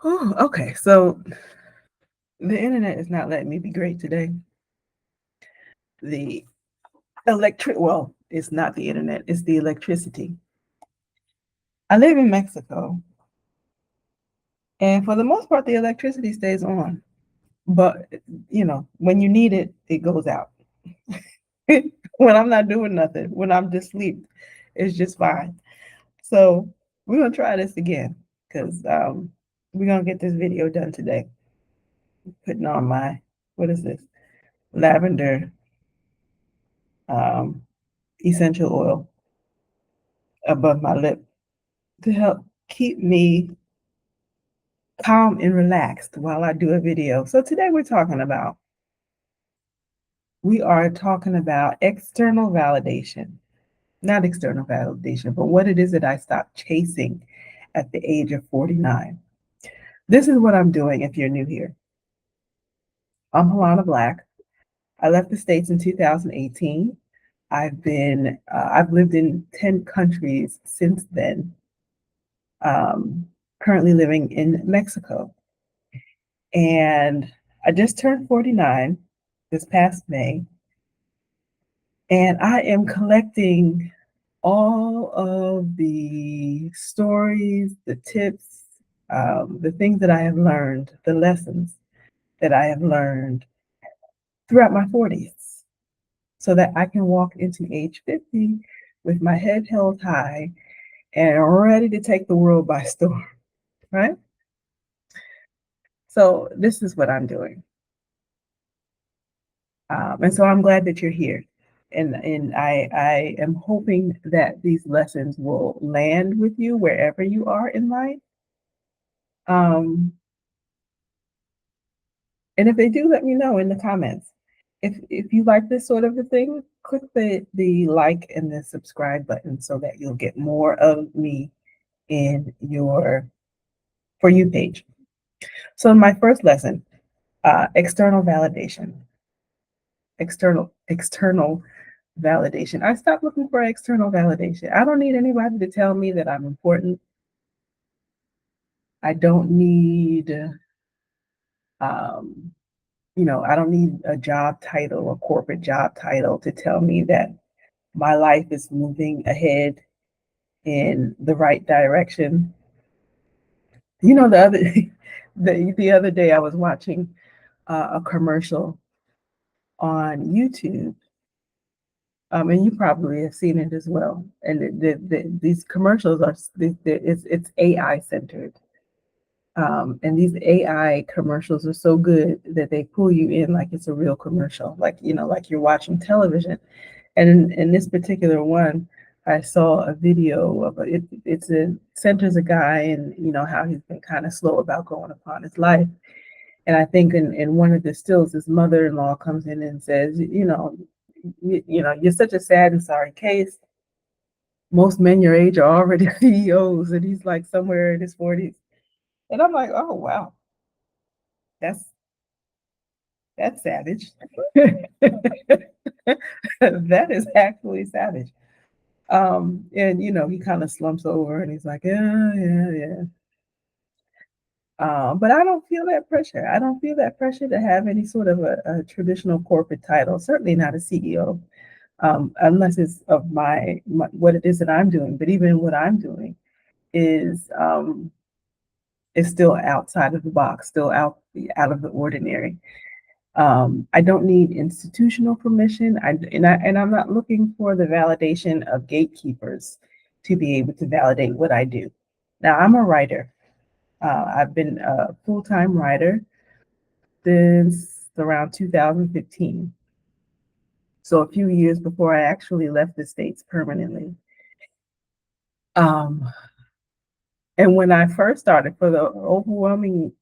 Oh, okay. So the internet is not letting me be great today. The well, it's not the internet, it's the electricity. I live in Mexico, and for the most part, the electricity stays on. But, when you need it, it goes out. When I'm not doing nothing, when I'm just asleep, it's just fine. So we're gonna try this again because we're gonna get this video done today. Putting on my what is this? Lavender um, essential oil above my lip to help keep me calm and relaxed while I do a video. So today we are talking about external validation, not external validation, but what it is that I stopped chasing at the age of 49. This is what I'm doing if you're new here. I'm Halana Black. I left the States in 2018. I've lived in 10 countries since then, um, currently living in Mexico. And I just turned 49 this past May, and I am collecting all of the stories, the tips, the things that I have learned, the lessons that I have learned throughout my 40s so that I can walk into age 50 with my head held high and ready to take the world by storm, right? So, this is what I'm doing. And so I'm glad that you're here. And I am hoping that these lessons will land with you wherever you are in life. Um, and if they do, let me know in the comments. If you like this sort of a thing, click the like and the subscribe button so that you'll get more of me in your For You page. So my first lesson, external validation. External validation. I stopped looking for external validation. I don't need anybody to tell me that I'm important. I don't need, um, I don't need a job title, a corporate job title to tell me that my life is moving ahead in the right direction. The other the other day I was watching a commercial on YouTube, and you probably have seen it as well. And these commercials it's AI centered, and these AI commercials are so good that they pull you in like it's a real commercial, like like you're watching television. And in this particular one, I saw a video of it centers a guy and how he's been kind of slow about going upon his life. And I think in one of the stills, his mother-in-law comes in and says, you're such a sad and sorry case. Most men your age are already CEOs, and he's like somewhere in his 40s. And I'm like, oh wow, that's that's savage. That is actually savage. And he kind of slumps over and he's like, yeah, yeah, yeah. But I don't feel that pressure. I don't feel that pressure to have any sort of a traditional corporate title. Certainly not a CEO, unless it's of my what it is that I'm doing. But even what I'm doing is still outside of the box, still out of the ordinary. I don't need institutional permission. I'm not looking for the validation of gatekeepers to be able to validate what I do. Now I'm a writer. I've been a full-time writer since around 2015. So a few years before I actually left the States permanently. Um, and when I first started, for the overwhelming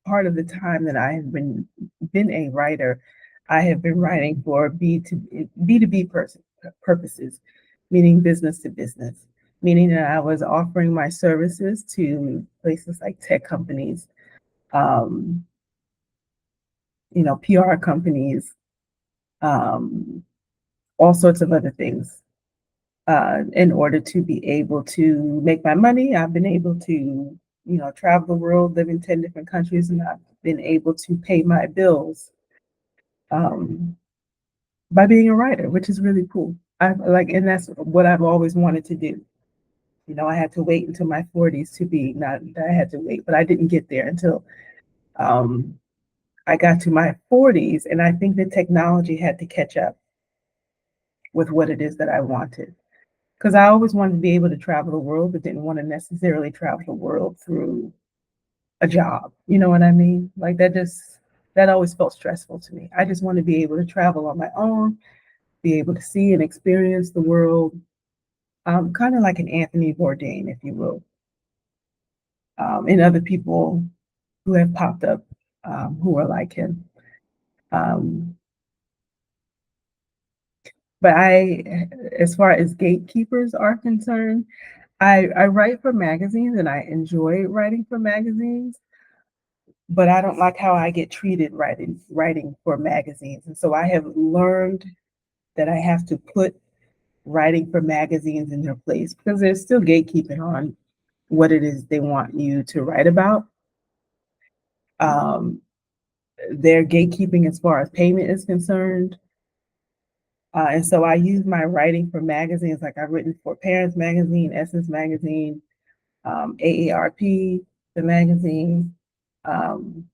part of the time that I have been a writer, I have been writing for B2B purposes, meaning business to business, meaning that I was offering my services to places like tech companies, um, PR companies, um, all sorts of other things. in order to be able to make my money. I've been able to, travel the world, live in 10 different countries, and I've been able to pay my bills um, by being a writer, which is really cool. And that's what I've always wanted to do. I had to wait until my 40s to be, not that I had to wait, but I didn't get there until um, I got to my 40s. And I think the technology had to catch up with what it is that I wanted. Because I always wanted to be able to travel the world, but didn't want to necessarily travel the world through a job. You know what I mean? Like that always felt stressful to me. I just want to be able to travel on my own, be able to see and experience the world, kind of like an Anthony Bourdain, if you will, and other people who have popped up who are like him. Um, but as far as gatekeepers are concerned, I write for magazines and I enjoy writing for magazines, but I don't like how I get treated writing for magazines. And so I have learned that I have to put writing for magazines in their place because there's still gatekeeping on what it is they want you to write about. Um, they're gatekeeping as far as payment is concerned. And so I use my writing for magazines, like I've written for Parents Magazine, Essence Magazine, AARP, the magazine, um,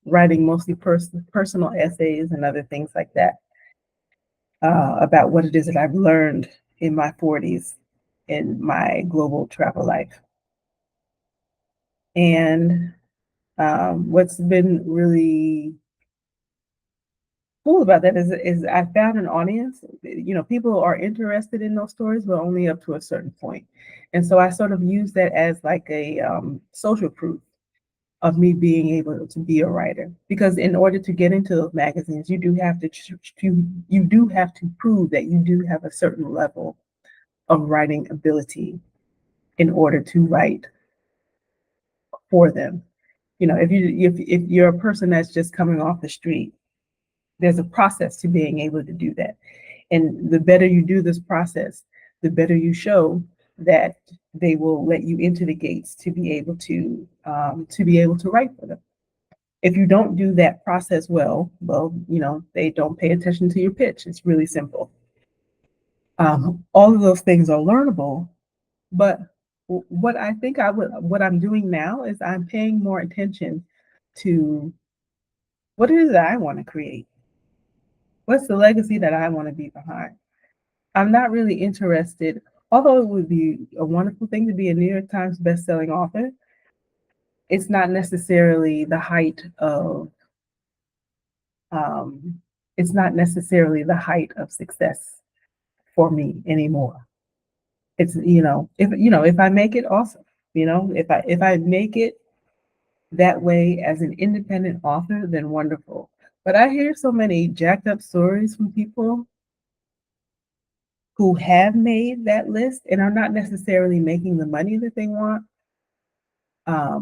writing mostly personal essays and other things like that about what it is that I've learned in my 40s in my global travel life. And what's been really cool about that is I found an audience. People are interested in those stories, but only up to a certain point. And so I sort of use that as like a social proof of me being able to be a writer. Because in order to get into those magazines, you do have to prove that you do have a certain level of writing ability in order to write for them. If you're a person that's just coming off the street, there's a process to being able to do that. And the better you do this process, the better you show that they will let you into the gates to be able to write for them. If you don't do that process well, they don't pay attention to your pitch. It's really simple. All of those things are learnable, but what I'm doing now is I'm paying more attention to what it is that I want to create. What's the legacy that I want to be behind? I'm not really interested, although it would be a wonderful thing to be a New York Times bestselling author. It's not necessarily the height of um, it's not necessarily the height of success for me anymore. It's if I make it, awesome. If I make it that way as an independent author, then wonderful. But I hear so many jacked up stories from people who have made that list and are not necessarily making the money that they want,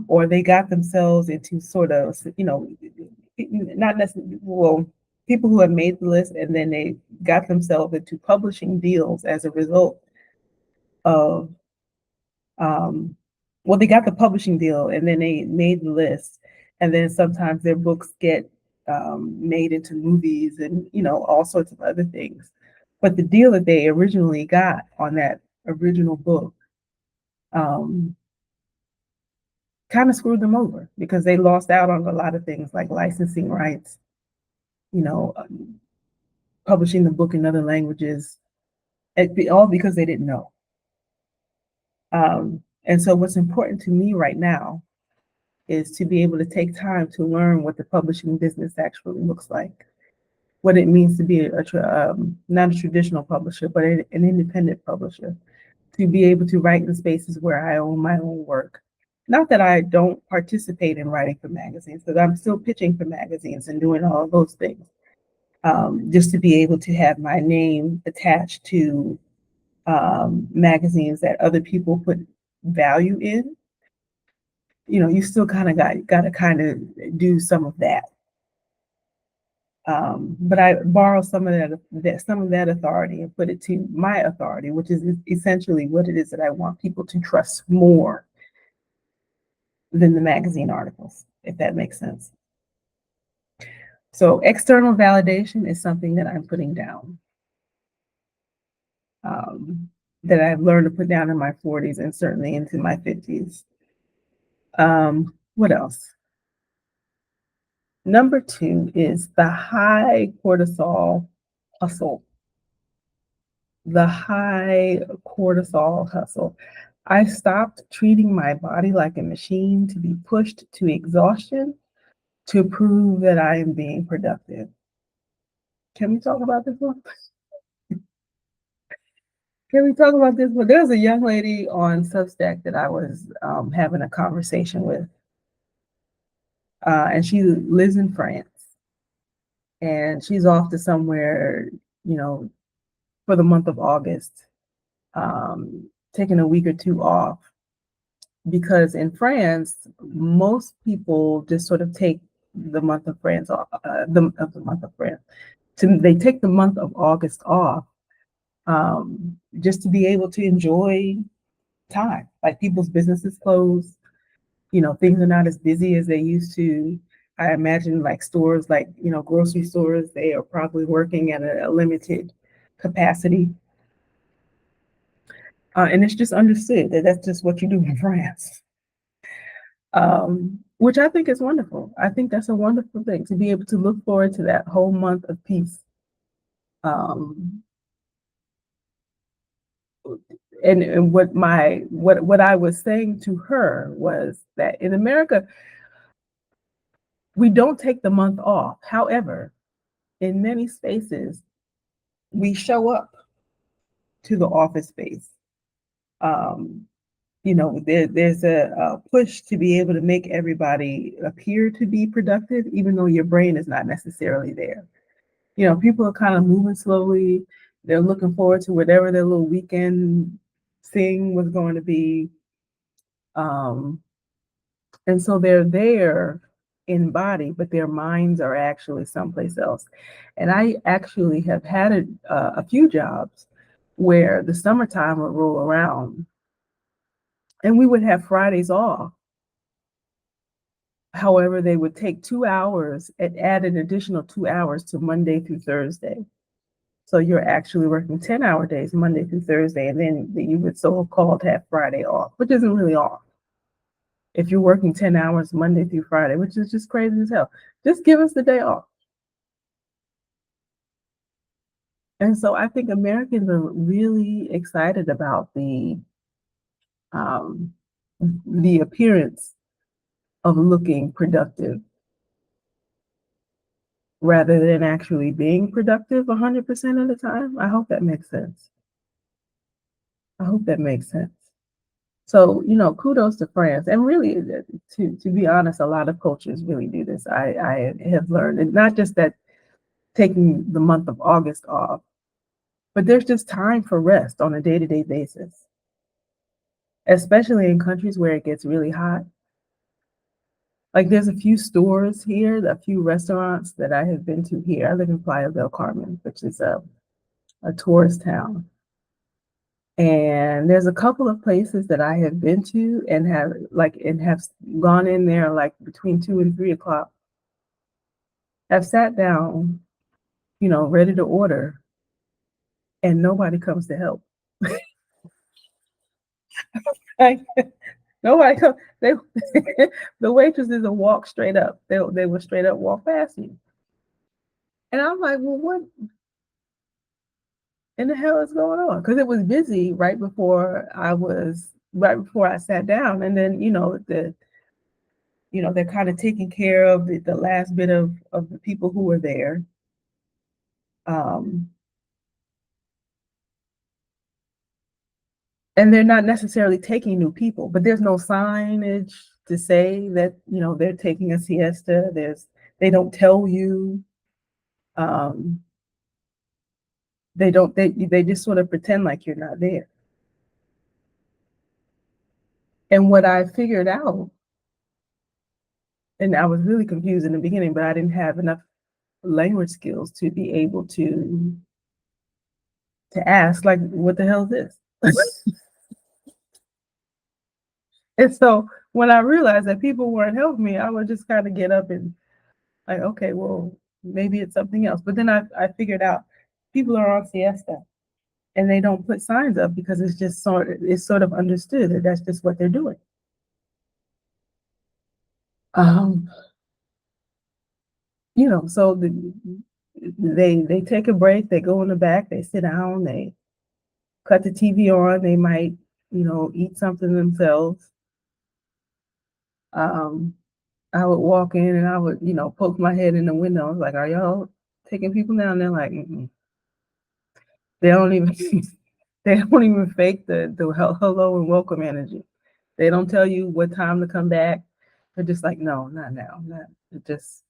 or they got themselves into sort of, not necessarily, well, people who have made the list and then they got themselves into publishing deals as a result of, um, well, they got the publishing deal and then they made the list, and then sometimes their books get made into movies and all sorts of other things. But the deal that they originally got on that original book um, kind of screwed them over because they lost out on a lot of things like licensing rights, you know, publishing the book in other languages, all because they didn't know. And so what's important to me right now is to be able to take time to learn what the publishing business actually looks like, what it means to be not a traditional publisher, but an independent publisher, to be able to write in spaces where I own my own work. Not that I don't participate in writing for magazines, because I'm still pitching for magazines and doing all of those things. Just to be able to have my name attached to magazines that other people put value in, you still kind of got to kind of do some of that. But I borrow some of that authority and put it to my authority, which is essentially what it is that I want people to trust more than the magazine articles, if that makes sense. So external validation is something that I'm putting down, um, that I've learned to put down in my 40s and certainly into my 50s. What else? Number two is the high cortisol hustle. The high cortisol hustle. I stopped treating my body like a machine to be pushed to exhaustion to prove that I am being productive. Can we talk about this one? Can we talk about this one? There's a young lady on Substack that I was having a conversation with, and she lives in France, and she's off to somewhere, you know, for the month of August, taking a week or two off because in France, most people just sort of take the month of France off, the month of France. They take the month of August off just to be able to enjoy time. Like people's businesses close, things are not as busy as they used to. I imagine like stores, like grocery stores, they are probably working at a limited capacity, and it's just understood that that's just what you do in France. Which I think is wonderful. I think that's a wonderful thing to be able to look forward to that whole month of peace. Um, and what I was saying to her was that in America we don't take the month off. However, in many spaces we show up to the office space. Um, there's a push to be able to make everybody appear to be productive, even though your brain is not necessarily there. People are kind of moving slowly. They're looking forward to whatever their little weekend thing was going to be. Um, and so they're there in body, but their minds are actually someplace else. And I actually have had a few jobs where the summertime would roll around and we would have Fridays off. However, they would take 2 hours and add an additional 2 hours to Monday through Thursday. So you're actually working 10-hour days Monday through Thursday, and then you would so-called have Friday off, which isn't really off. If you're working 10 hours Monday through Friday, which is just crazy as hell, just give us the day off. And so I think Americans are really excited about the appearance of looking productive rather than actually being productive 100% of the time. I hope that makes sense. I hope that makes sense. So, kudos to France. And really, to be honest, a lot of cultures really do this. I have learned, and not just that taking the month of August off, but there's just time for rest on a day-to-day basis, especially in countries where it gets really hot. Like there's a few stores here, a few restaurants that I have been to here. I live in Playa del Carmen, which is a tourist town. And there's a couple of places that I have been to and have gone in there like between 2 and 3 o'clock, have sat down, ready to order, and nobody comes to help. Like nobody comes. They the waitresses will walk straight up. They will straight up walk past you. And I'm like, well, what in the hell is going on? Because it was busy right before I sat down, and then they're kind of taking care of the last bit of the people who were there. Um, and they're not necessarily taking new people, but there's no signage to say that they're taking a siesta. They don't tell you. Um, they just sort of pretend like you're not there. And what I figured out, and I was really confused in the beginning, but I didn't have enough language skills to be able to ask, like, what the hell is this? And so when I realized that people weren't helping me, I would just kind of get up and like, okay, well, maybe it's something else. But then I figured out people are on siesta and they don't put signs up because it's sort of understood that that's just what they're doing. Um, so they take a break, they go in the back, they sit down, they cut the TV on, they might, eat something themselves. Um, I would walk in and I would, poke my head in the window. I was like, "Are y'all taking people down?" They're like, mm-mm. They don't even they don't even fake the hello and welcome energy. They don't tell you what time to come back. They're just like, no, not now, not just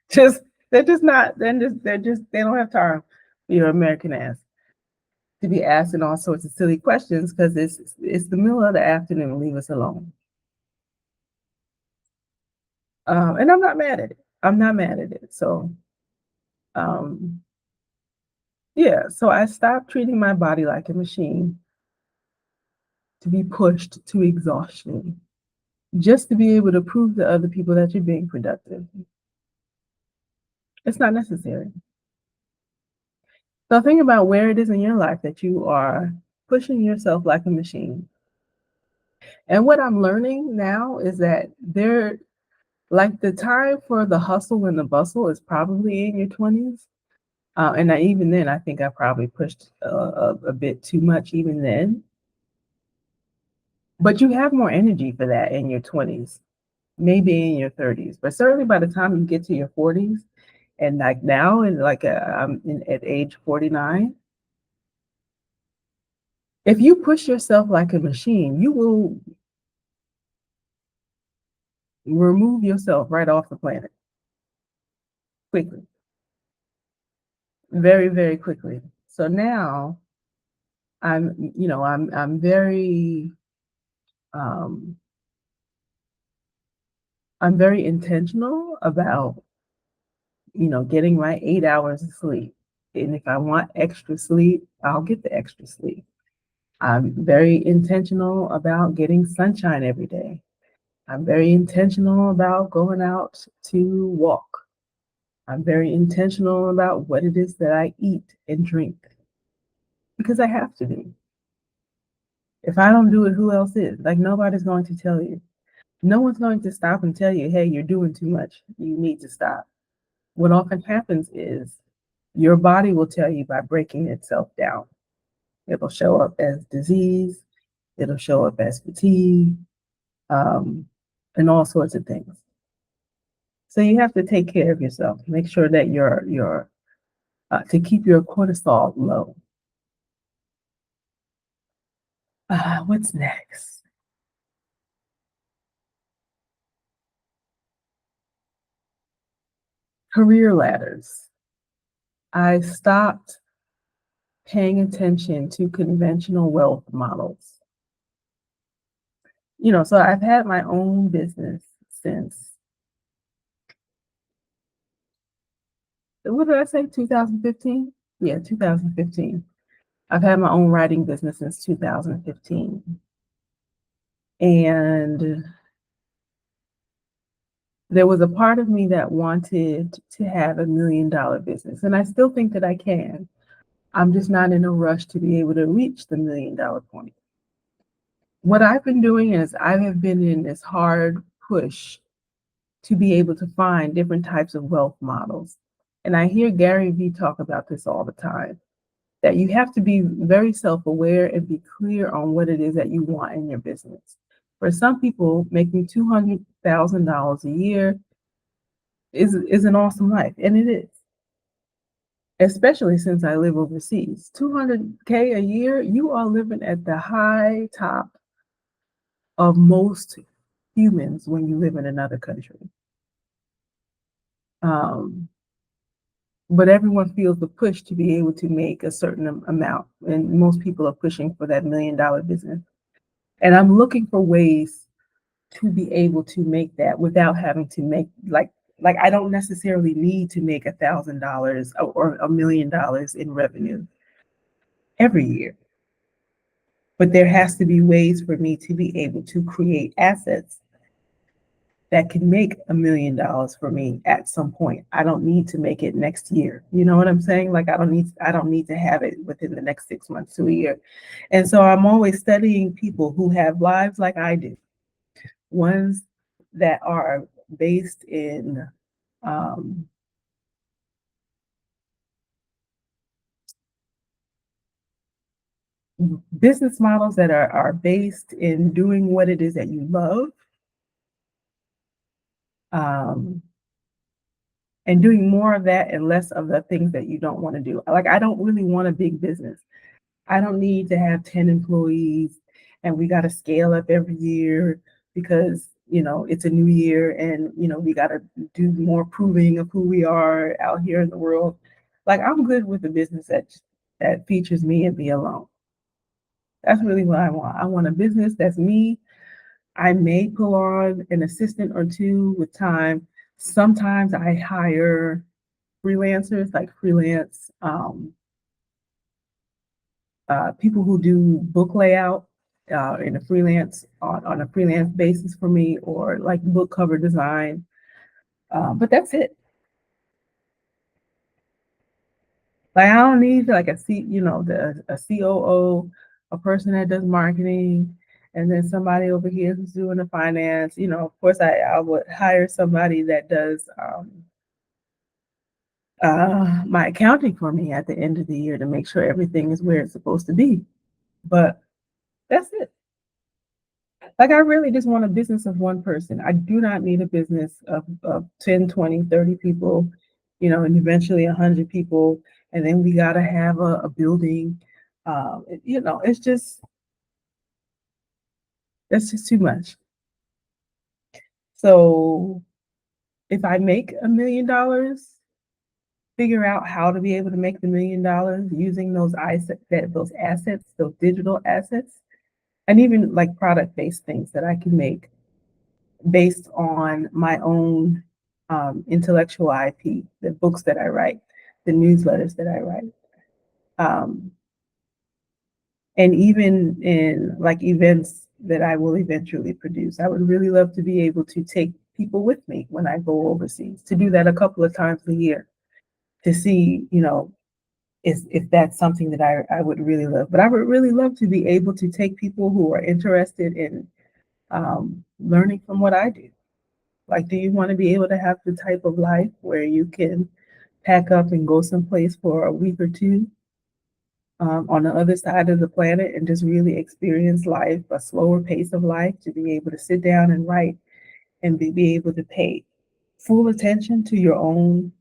just they're just not. They're just they don't have time for your American ass to be asking all sorts of silly questions because it's the middle of the afternoon. Leave us alone. And I'm not mad at it. I'm not mad at it. So um, yeah. So I stopped treating my body like a machine to be pushed to exhaustion, just to be able to prove to other people that you're being productive. It's not necessary. So think about where it is in your life that you are pushing yourself like a machine. And what I'm learning now is that like the time for the hustle and the bustle is probably in your 20s. And even then, I think I probably pushed a bit too much even then. But you have more energy for that in your 20s, maybe in your 30s. But certainly by the time you get to your 40s, and like now, and like at age 49, if you push yourself like a machine, you will remove yourself right off the planet quickly, very, very quickly. So now I'm um, I'm very intentional about, getting my 8 hours of sleep. And if I want extra sleep, I'll get the extra sleep. I'm very intentional about getting sunshine every day. I'm very intentional about going out to walk. I'm very intentional about what it is that I eat and drink because I have to be. If I don't do it, who else is? Like, nobody's going to tell you. No one's going to stop and tell you, hey, you're doing too much. You need to stop. What often happens is your body will tell you by breaking itself down. It'll show up as disease, it'll show up as fatigue, um, and all sorts of things. So you have to take care of yourself. Make sure that your to keep your cortisol low. What's next? Career ladders. I stopped paying attention to conventional wealth models. So I've had my own business since, what did I say, 2015? Yeah, 2015. I've had my own writing business since 2015. And there was a part of me that wanted to have $1 million business. And I still think that I can. I'm just not in a rush to be able to reach the $1 million point. What I've been doing is I have been in this hard push to be able to find different types of wealth models. And I hear Gary Vee talk about this all the time, that you have to be very self-aware and be clear on what it is that you want in your business. For some people, making $200,000 a year is an awesome life, and it is. Especially since I live overseas. 200K a year, you are living at the high top of most humans when you live in another country. Um, but everyone feels the push to be able to make a certain amount, and most people are pushing for that $1 million business. And I'm looking for ways to be able to make that without having to make like Like, I don't necessarily need to make $1,000 or $1 million in revenue every year, but there has to be ways for me to be able to create assets that can make $1 million for me at some point. I don't need to make it next year. You know what I'm saying? Like, I don't need to have it within the next 6 months to a year. And so I'm always studying people who have lives like I do, ones that are based in um, business models that are based in doing what it is that you love, um, and doing more of that and less of the things that you don't want to do. Like, I don't really want a big business. I don't need to have 10 employees and we got to scale up every year because, it's a new year and, we got to do more proving of who we are out here in the world. Like, I'm good with a business that features me and me alone. That's really what I want. I want a business that's me. I may pull on an assistant or two with time. Sometimes I hire freelancers, like freelance people who do book layout on a freelance basis for me, or like book cover design. But that's it. Like, I don't need like a COO, a person that does marketing, and then somebody over here who's doing the finance. Of course, I would hire somebody that does my accounting for me at the end of the year to make sure everything is where it's supposed to be. But that's it. Like, I really just want a business of one person. I do not need a business of 10, 20, 30 people, and eventually 100 people. And then we got to have a building. It's just, that's just too much. So if I make $1 million, figure out how to be able to make the $1 million using those assets, those digital assets, and even like product-based things that I can make based on my own intellectual IP, the books that I write, the newsletters that I write, um, and even in like events that I will eventually produce. I would really love to be able to take people with me when I go overseas, to do that a couple of times a year, to see, if that's something that I would really love. But I would really love to be able to take people who are interested in learning from what I do. Like, do you want to be able to have the type of life where you can pack up and go someplace for a week or two on the other side of the planet and just really experience life, a slower pace of life, to be able to sit down and write and be able to pay full attention to your own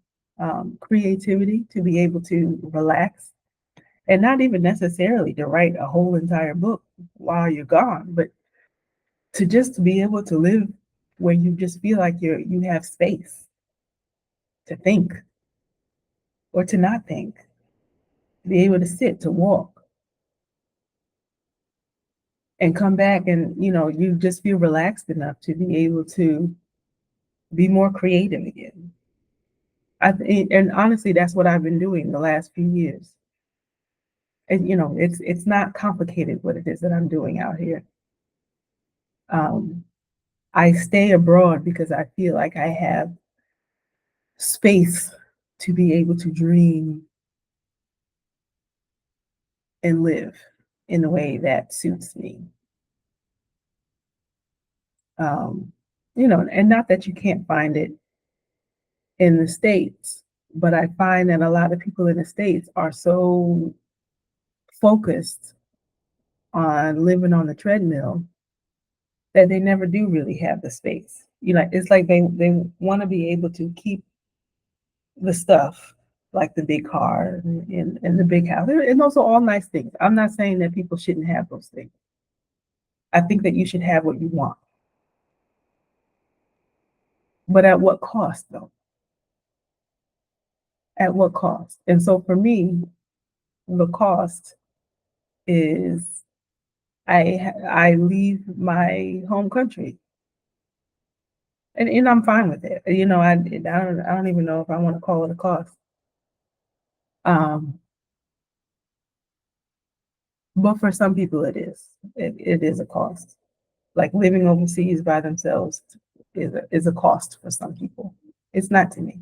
creativity, to be able to relax and not even necessarily to write a whole entire book while you're gone, but to just be able to live where you just feel like you have space to think or to not think, to be able to sit, to walk, and come back and you just feel relaxed enough to be able to be more creative again. And honestly, that's what I've been doing the last few years. And it's not complicated what it is that I'm doing out here. Um, I stay abroad because I feel like I have space to be able to dream and live in a way that suits me. Um, and not that you can't find it in the States, but I find that a lot of people in the States are so focused on living on the treadmill that they never do really have the space. It's like they want to be able to keep the stuff, like the big car and the big house. And those are all nice things. I'm not saying that people shouldn't have those things. I think that you should have what you want. But at what cost, though? At what cost? And so for me, the cost is I leave my home country and I'm fine with it. You know, I don't even know if I want to call it a cost. Um, but for some people, it is. It is a cost. Like living overseas by themselves is a cost for some people. It's not to me.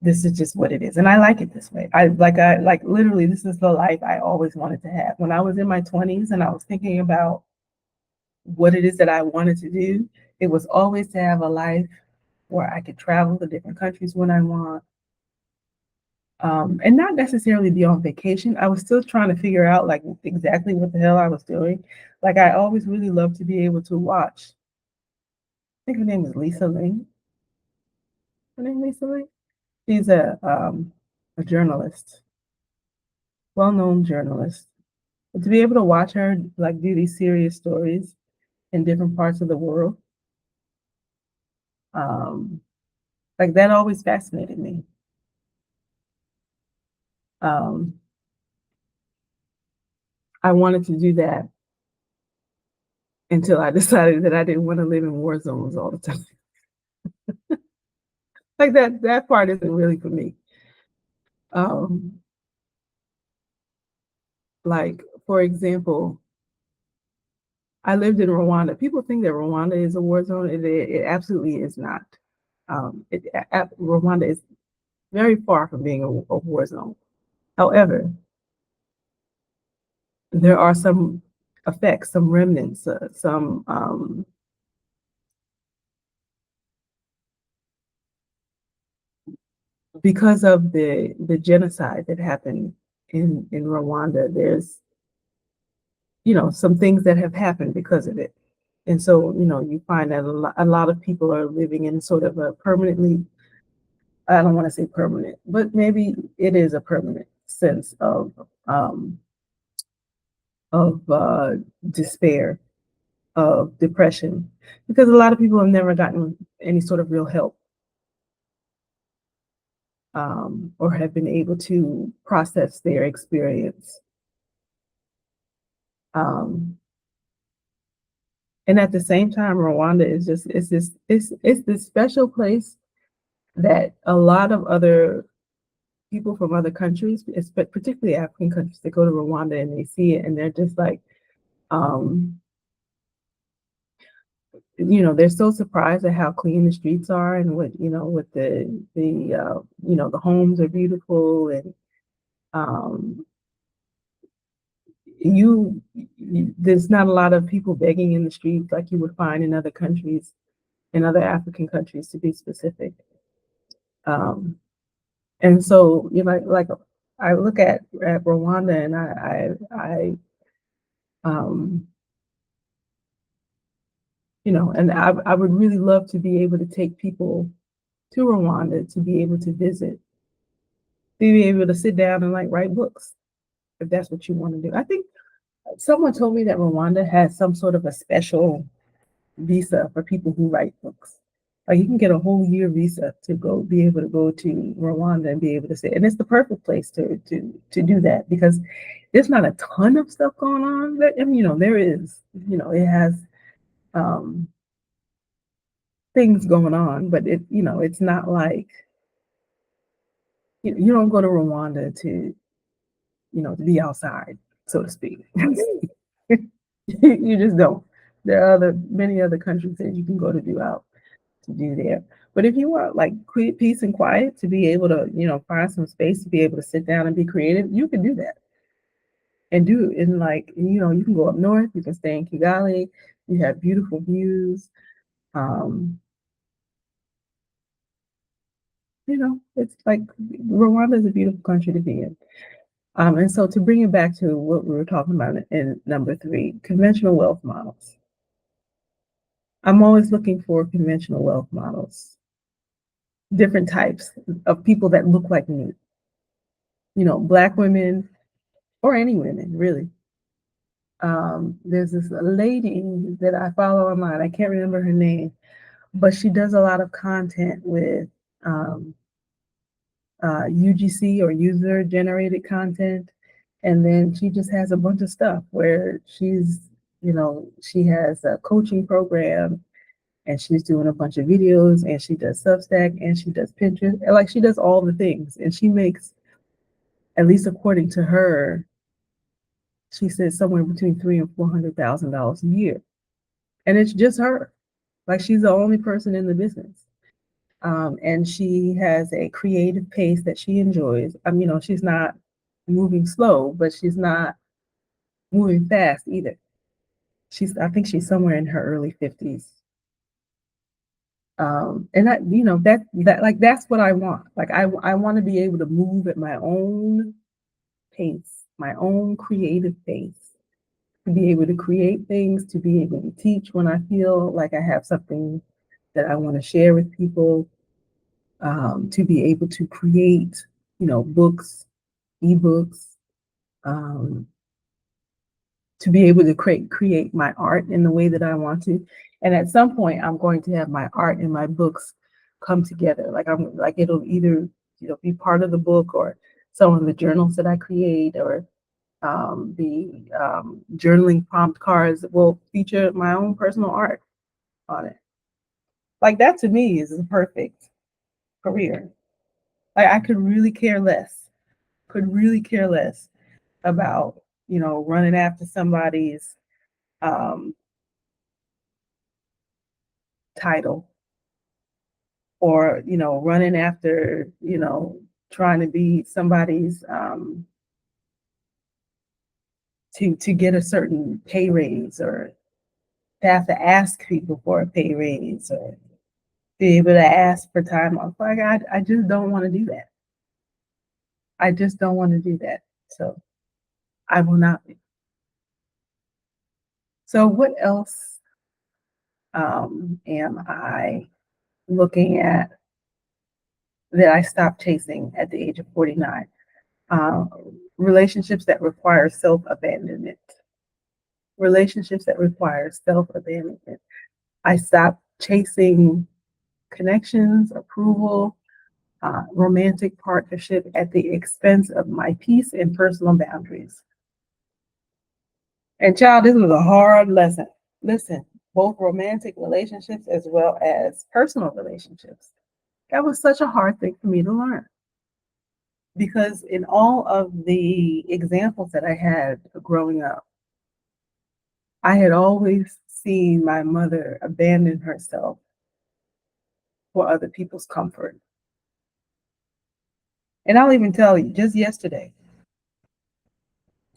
This is just what it is, and I like it this way. I like literally. This is the life I always wanted to have. When I was in my 20s and I was thinking about what it is that I wanted to do, it was always to have a life where I could travel to different countries when I want, and not necessarily be on vacation. I was still trying to figure out like exactly what the hell I was doing. Like I always really loved to be able to watch. I think her name is Lisa Ling. Her name is Lisa Ling. She's a journalist, well-known journalist. But to be able to watch her like do these serious stories in different parts of the world, um, like that always fascinated me. Um, I wanted to do that until I decided that I didn't want to live in war zones all the time. Like that part isn't really for me. Um, like for example, I lived in Rwanda. People think that Rwanda is a war zone. It absolutely is not. Rwanda is very far from being a war zone. However, there are some effects, some remnants, some because of the genocide that happened in Rwanda. There's some things that have happened because of it, and so you find that a lot of people are living in sort of a permanently. I don't want to say permanent, but maybe it is a permanent sense um, of despair, of depression, because a lot of people have never gotten any sort of real help, or have been able to process their experience. Um, and at the same time, Rwanda is just it's this special place that a lot of other people from other countries, particularly African countries, they go to Rwanda and they see it and they're just like, um, they're so surprised at how clean the streets are and with the homes are beautiful and um, there's not a lot of people begging in the streets like you would find in other countries, in other African countries to be specific. Um, and so like I look at Rwanda and I um, and I would really love to be able to take people to Rwanda to be able to visit, to be able to sit down and like write books if that's what you want to do. I think someone told me that Rwanda has some sort of a special visa for people who write books. Like you can get a whole year visa to be able to go to Rwanda and be able to say, and it's the perfect place to do that because there's not a ton of stuff going on. I mean, there is, it has um, things going on, but it's not like you don't go to Rwanda to be outside, so to speak. You just don't. There are many other countries that you can go to do there. But if you want like peace and quiet to be able to, find some space to be able to sit down and be creative, you can do that and do it. And like, you can go up north, you can stay in Kigali, you have beautiful views. Um, it's like Rwanda is a beautiful country to be in. And so to bring it back to what we were talking about in number 3, conventional wealth models. I'm always looking for conventional wealth models, different types of people that look like me. Black women or any women, really. There's this lady that I follow online. I can't remember her name, but she does a lot of content with um, UGC or user generated content. And then she just has a bunch of stuff where she has a coaching program and she's doing a bunch of videos, and she does Substack, and she does Pinterest, and like she does all the things, and she makes, at least according to her, she said somewhere between $300,000 and $400,000 a year, and it's just her. Like she's the only person in the business, and she has a creative pace that she enjoys. She's not moving slow, but she's not moving fast either. I think she's somewhere in her early 50s. And that's what I want. Like I want to be able to move at my own pace, my own creative pace, to be able to create things, to be able to teach when I feel like I have something that I want to share with people, to be able to create, books, ebooks, um, to be able to create my art in the way that I want to. And at some point, I'm going to have my art and my books come together. Like it'll either be part of the book, or some of the journals that I create, or the journaling prompt cards that will feature my own personal art on it. Like that to me is a perfect career. Like I could really care less about, running after somebody's um, title, or, running after, trying to be somebody's, to get a certain pay raise, or to have to ask people for a pay raise, or be able to ask for time off. Like I just don't want to do that. I just don't want to do that. So I will not be. So what else am I looking at that I stopped chasing at the age of 49? Uh, relationships that require self-abandonment. Relationships that require self-abandonment. I stopped chasing connections, approval, romantic partnership at the expense of my peace and personal boundaries. And child, this was a hard lesson. Listen, both romantic relationships as well as personal relationships. That was such a hard thing for me to learn, because in all of the examples that I had growing up, I had always seen my mother abandon herself for other people's comfort. And I'll even tell you, just yesterday,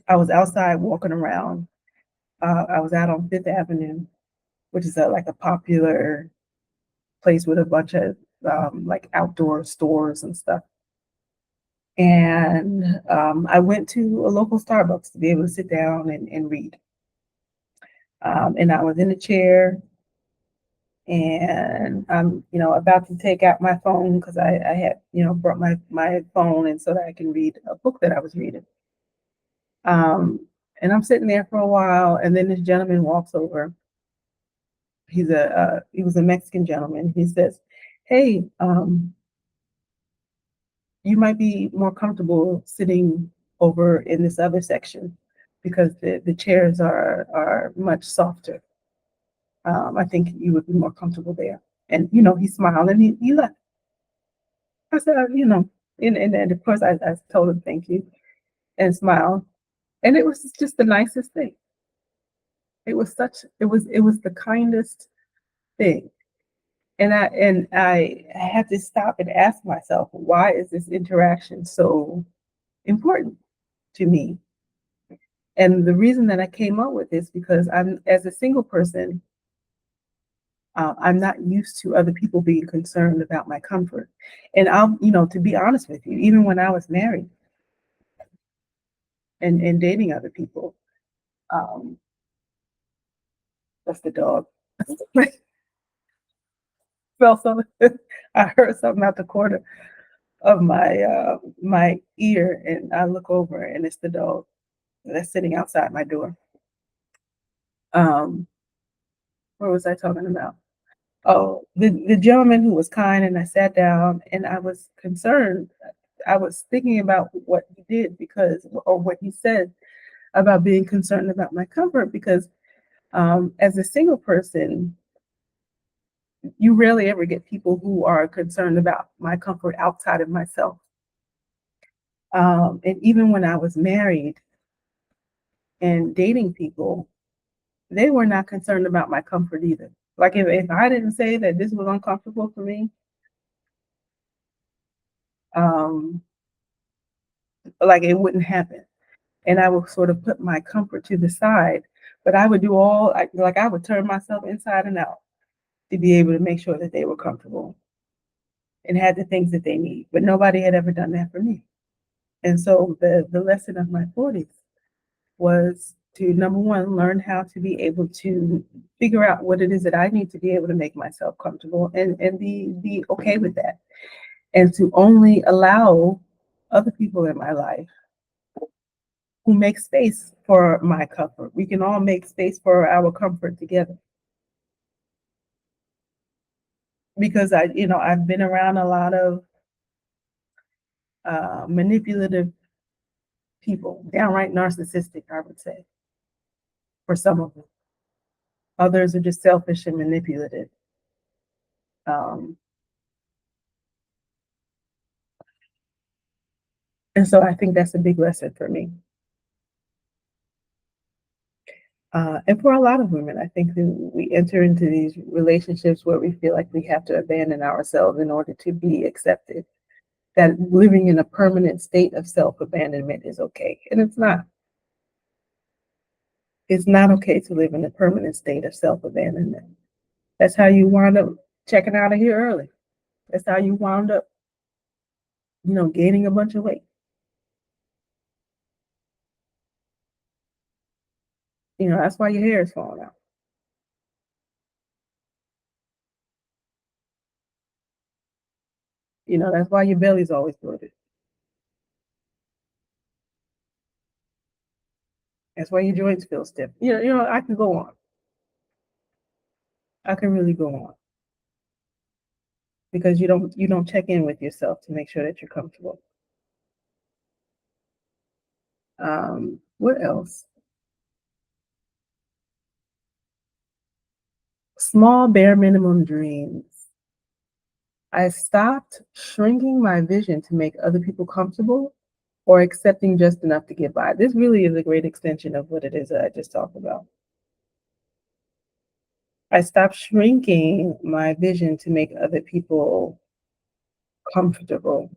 I was outside walking around. I was out on Fifth Avenue, which is like a popular place with a bunch of like outdoor stores and stuff. And I went to a local Starbucks to be able to sit down and read. And I was in a chair, and I'm, about to take out my phone, because I had, brought my phone in so that I can read a book that I was reading. And I'm sitting there for a while, and then this gentleman walks over. He was a Mexican gentleman. He says, "Hey, you might be more comfortable sitting over in this other section, because the chairs are much softer. I think you would be more comfortable there." And he smiled, and he left. I said, and of course I told him thank you and smiled. And it was just the nicest thing. It was the kindest thing. And I had to stop and ask myself, why is this interaction so important to me? And the reason that I came up with this, because as a single person, I'm not used to other people being concerned about my comfort. And to be honest with you, even when I was married and dating other people, um, that's the dog. Felt something. I heard something out the corner of my ear, and I look over, and it's the dog that's sitting outside my door. Um, what was I talking about? Oh, the gentleman who was kind, and I sat down, and I was concerned. I was thinking about what he did, or what he said about being concerned about my comfort, because as a single person, you rarely ever get people who are concerned about my comfort outside of myself. And even when I was married and dating people, they were not concerned about my comfort either. Like if I didn't say that this was uncomfortable for me, um, like it wouldn't happen. And I would sort of put my comfort to the side, but I would do like I would turn myself inside and out to be able to make sure that they were comfortable and had the things that they need. But nobody had ever done that for me. And so the lesson of my 40s was to number one, learn how to be able to figure out what it is that I need to be able to make myself comfortable and be okay with that. And to only allow other people in my life who make space for my comfort. We can all make space for our comfort together. Because I've been around a lot of manipulative people, downright narcissistic, I would say, for some of them. Others are just selfish and manipulative. Um, and so I think that's a big lesson for me. And for a lot of women, I think that we enter into these relationships where we feel like we have to abandon ourselves in order to be accepted. That living in a permanent state of self abandonment is okay. And it's not. It's not okay to live in a permanent state of self abandonment. That's how you wind up checking out of here early. That's how you wound up, gaining a bunch of weight. That's why your hair is falling out. That's why your belly's always bloated. That's why your joints feel stiff. I can go on. I can really go on because you don't check in with yourself to make sure that you're comfortable. What else? Small bare minimum dreams. I stopped shrinking my vision to make other people comfortable or accepting just enough to get by. This really is a great extension of what it is that I just talked about. I stopped shrinking my vision to make other people comfortable.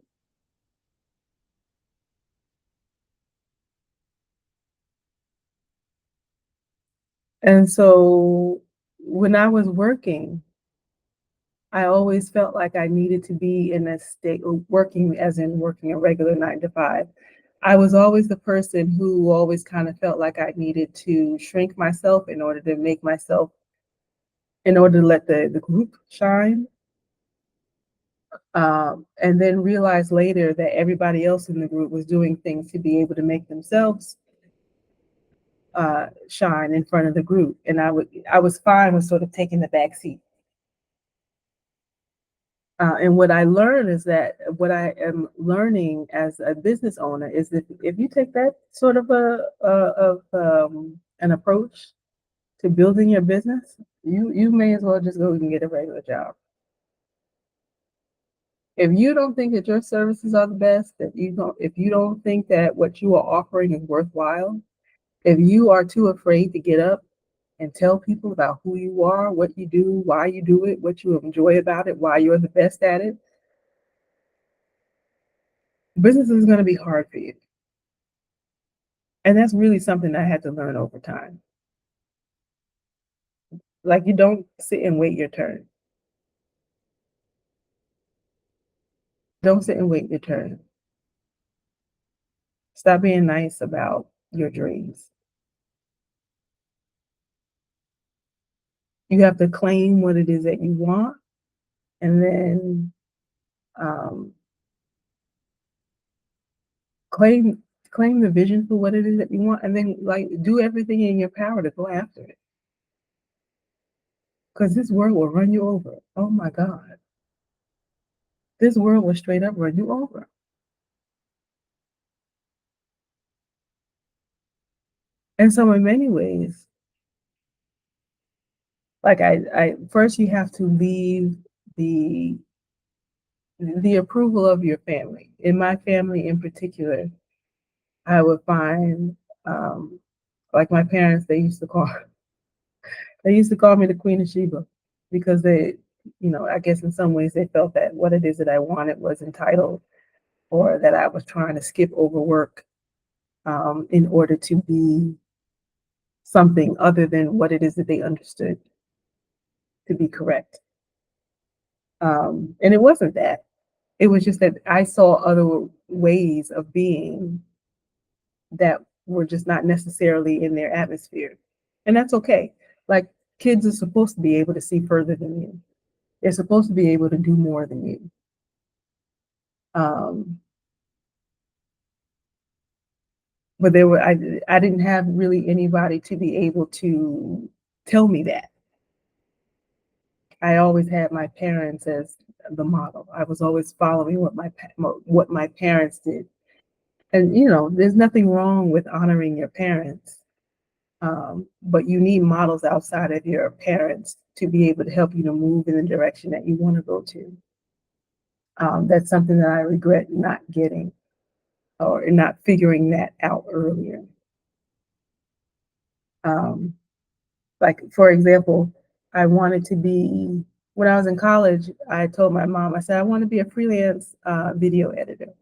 And so when I was working, I always felt like I needed to be in a state of working, as in working a regular 9 to 5. I was always the person who always kind of felt like I needed to shrink myself in order to let the group shine. And then realized later that everybody else in the group was doing things to be able to make themselves shine in front of the group. And I was fine with sort of taking the back seat. And what I learned is that what I am learning as a business owner is that if you take that sort of an approach to building your business, you may as well just go and get a regular job. If you don't think that your services are the best, if you don't think that what you are offering is worthwhile, if you are too afraid to get up and tell people about who you are, what you do, why you do it, what you enjoy about it, why you're the best at it, business is going to be hard for you. And that's really something I had to learn over time. Like you don't sit and wait your turn. Don't sit and wait your turn. Stop being nice about your dreams. You have to claim what it is that you want and then um, claim claim the vision for what it is that you want and then like do everything in your power to go after it. Because this world will run you over. Oh my God. This world will straight up run you over. And so in many ways, Like I first you have to leave the the approval of your family. In my family in particular, I would find like my parents, they used to call me the Queen of Sheba because they, you know, I guess in some ways they felt that what it is that I wanted was entitled, or that I was trying to skip over work in order to be something other than what it is that they understood to be correct. And it wasn't that. It was just that I saw other ways of being that were just not necessarily in their atmosphere. And that's okay. Like kids are supposed to be able to see further than you. They're supposed to be able to do more than you. Um, but I didn't have really anybody to be able to tell me that. I always had my parents as the model. I was always following what my parents did. And you know, there's nothing wrong with honoring your parents, but you need models outside of your parents to be able to help you to move in the direction that you want to go to. That's something that I regret not getting or not figuring that out earlier. Um, like for example, I wanted to be when I was in college. I told my mom, I said I want to be a freelance video editor,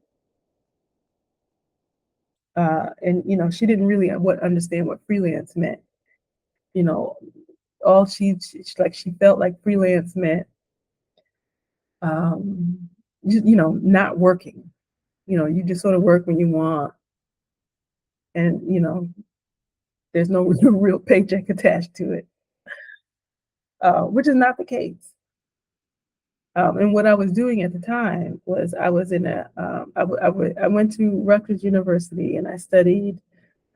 and you know she didn't really understand what freelance meant. You know, all she felt like freelance meant you know, not working. You know, you just sort of work when you want, and you know, there's no real paycheck attached to it, which is not the case. And what I was doing at the time was I was in a I went to Rutgers University and I studied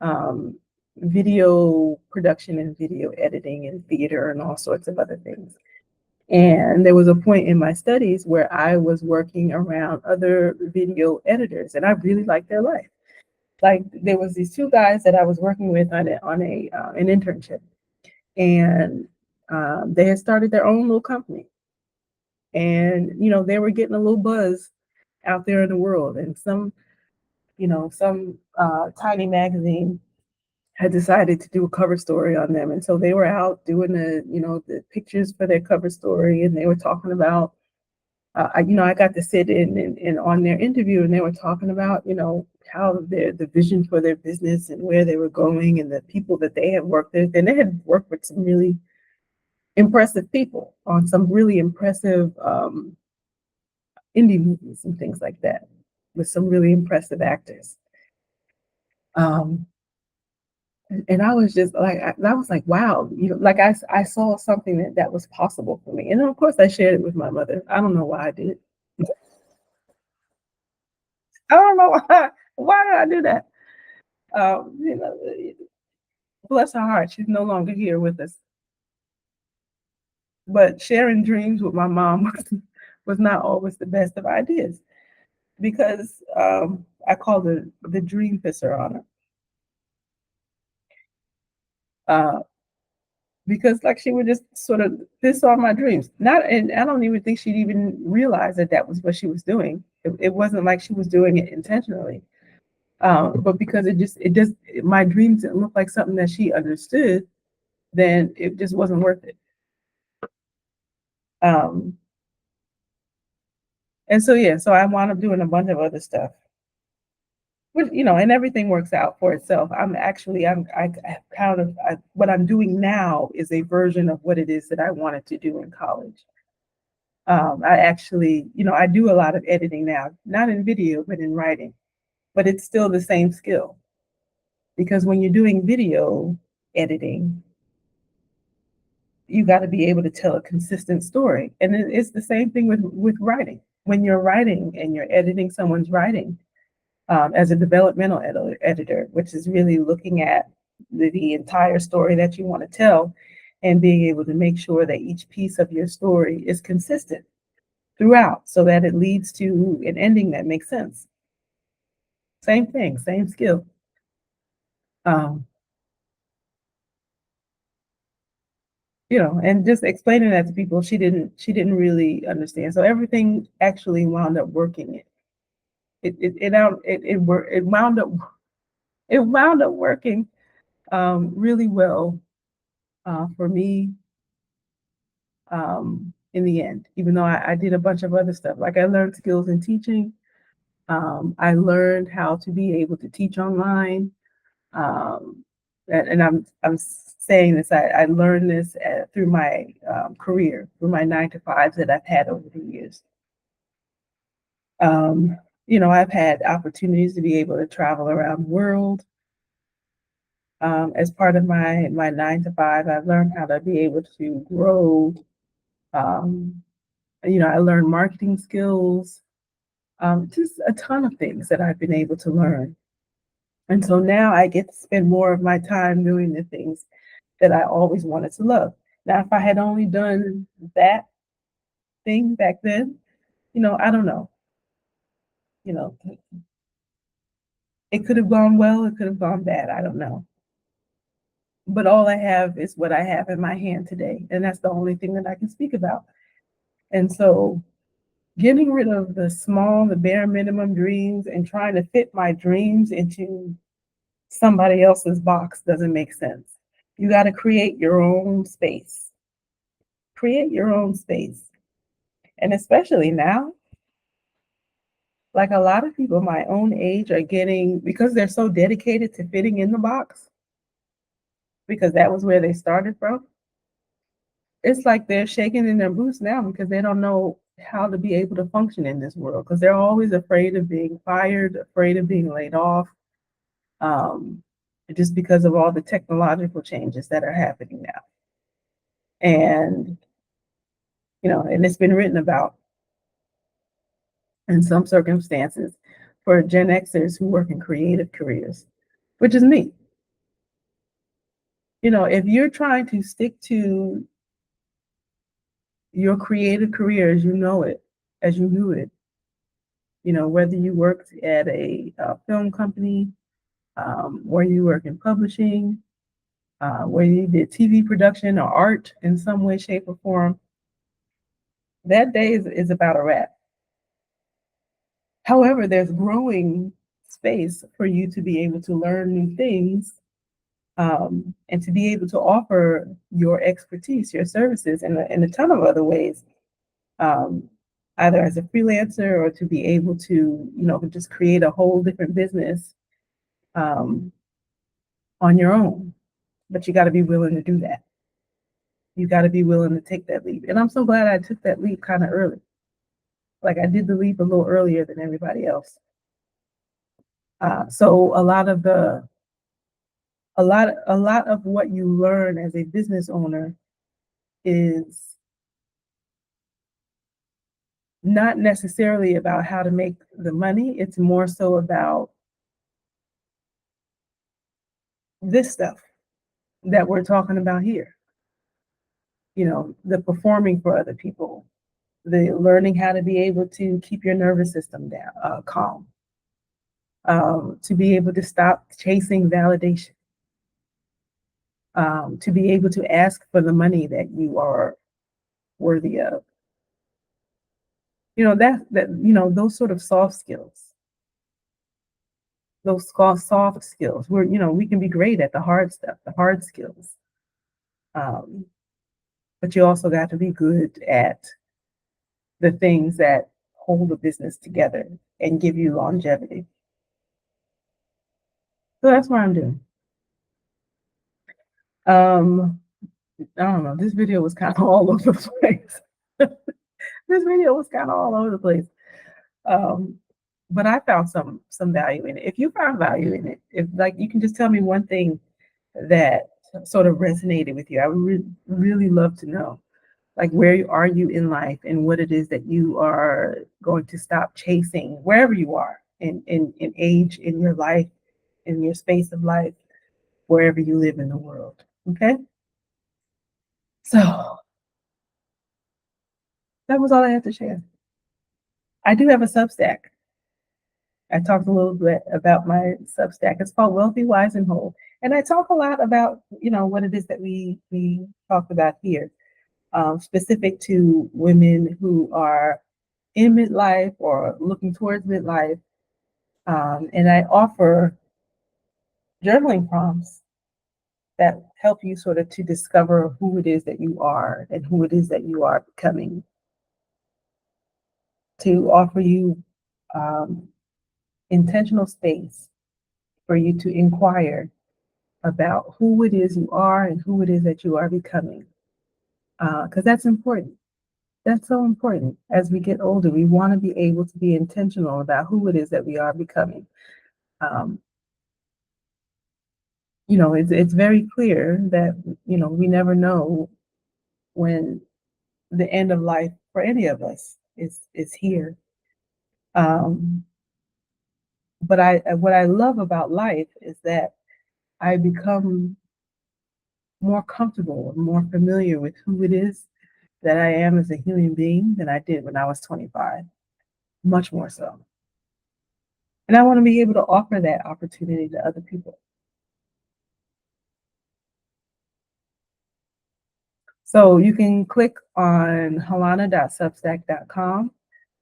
um, video production and video editing and theater and all sorts of other things. And there was a point in my studies where I was working around other video editors, and I really liked their life. Like there was these two guys that I was working with on a an internship, and they had started their own little company, and you know they were getting a little buzz out there in the world, and some tiny magazine had decided to do a cover story on them, and so they were out doing the pictures for their cover story, and they were talking about I got to sit in and on their interview, and they were talking about, you know, how the vision for their business and where they were going and the people that they had worked with. And they had worked with some really impressive people on some really impressive indie movies and things like that with some really impressive actors. Um, and I was just like, I was like, wow, you know, like I saw something that was possible for me. And of course, I shared it with my mother. I don't know why I did. I don't know why. Why did I do that? You know, bless her heart, she's no longer here with us. But sharing dreams with my mom was not always the best of ideas because I call the dream pisser on her. Uh, because like she would just sort of piss on my dreams. Not, and I don't even think she'd even realize that that was what she was doing. It wasn't like she was doing it intentionally, but because my dreams didn't look like something that she understood, then it just wasn't worth it. Um, and so yeah, so I wound up doing a bunch of other stuff. Which, you know, and everything works out for itself. I kind of what I'm doing now is a version of what it is that I wanted to do in college. I actually, you know, I do a lot of editing now, not in video, but in writing. But it's still the same skill because when you're doing video editing, you got to be able to tell a consistent story. And it's the same thing with writing. When you're writing and you're editing someone's writing, as a developmental editor, which is really looking at the entire story that you want to tell and being able to make sure that each piece of your story is consistent throughout so that it leads to an ending that makes sense. Same thing, same skill. Um, and just explaining that to people, she didn't really understand. So everything actually wound up working. It wound up working really well for me in the end. Even though I did a bunch of other stuff, like I learned skills in teaching. I learned how to be able to teach online. Um, and I'm saying this. I learned this through my career, through my 9 to 5s that I've had over the years. Um, I've had opportunities to be able to travel around the world. As part of my 9 to 5, I've learned how to be able to grow. Um, I learned marketing skills, just a ton of things that I've been able to learn. And so now I get to spend more of my time doing the things that I always wanted to love. Now, if I had only done that thing back then, I don't know. You know, it could have gone well, it could have gone bad. I don't know. But all I have is what I have in my hand today. And that's the only thing that I can speak about. And so getting rid of the bare minimum dreams and trying to fit my dreams into somebody else's box doesn't make sense. You got to create your own space. Create your own space. And especially now, like a lot of people my own age are getting, because they're so dedicated to fitting in the box, because that was where they started from. It's like they're shaking in their boots now because they don't know how to be able to function in this world, because they're always afraid of being fired, afraid of being laid off, um, just because of all the technological changes that are happening now. And, and it's been written about in some circumstances for Gen Xers who work in creative careers, which is me. If you're trying to stick to your creative career as you know it, as you knew it, whether you worked at a film company, where you work in publishing, where you did TV production or art in some way, shape, or form, that day is about a wrap. However, there's growing space for you to be able to learn new things, and to be able to offer your expertise, your services in a ton of other ways, um, either as a freelancer or to be able to, just create a whole different business um, on your own. But you got to be willing to do that. You got to be willing to take that leap. And I'm so glad I took that leap kind of early. Like I did the leap a little earlier than everybody else. So a lot of what you learn as a business owner is not necessarily about how to make the money. It's more so about this stuff that we're talking about here. The performing for other people, the learning how to be able to keep your nervous system down, calm, to be able to stop chasing validation, to be able to ask for the money that you are worthy of. Those sort of soft skills, soft skills where, we can be great at the hard stuff, the hard skills. But you also got to be good at the things that hold a business together and give you longevity. So that's what I'm doing. I don't know. This video was kind of all over the place. This video was kind of all over the place. But I found some value in it. If you found value in it, if like you can just tell me one thing that sort of resonated with you, I would really love to know. Like, where are you in life and what it is that you are going to stop chasing wherever you are in age, in your life, in your space of life, wherever you live in the world. Okay. So that was all I had to share. I do have a Substack. I talked a little bit about my Substack. It's called Wealthy, Wise, and Whole. And I talk a lot about, what it is that we talked about here, specific to women who are in midlife or looking towards midlife. And I offer journaling prompts that help you sort of to discover who it is that you are and who it is that you are becoming, to offer you um, intentional space for you to inquire about who it is you are and who it is that you are becoming. Because that's important. That's so important. As we get older, we want to be able to be intentional about who it is that we are becoming. Um, it's very clear that we never know when the end of life for any of us is here. Um, but what I love about life is that I become more comfortable, more familiar with who it is that I am as a human being than I did when I was 25, much more so. And I want to be able to offer that opportunity to other people. So you can click on halana.substack.com.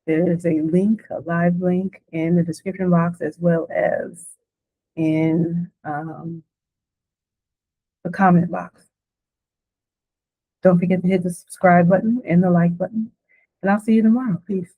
There's a link, a live link in the description box as well as in the comment box. Don't forget to hit the subscribe button and the like button. And I'll see you tomorrow. Peace.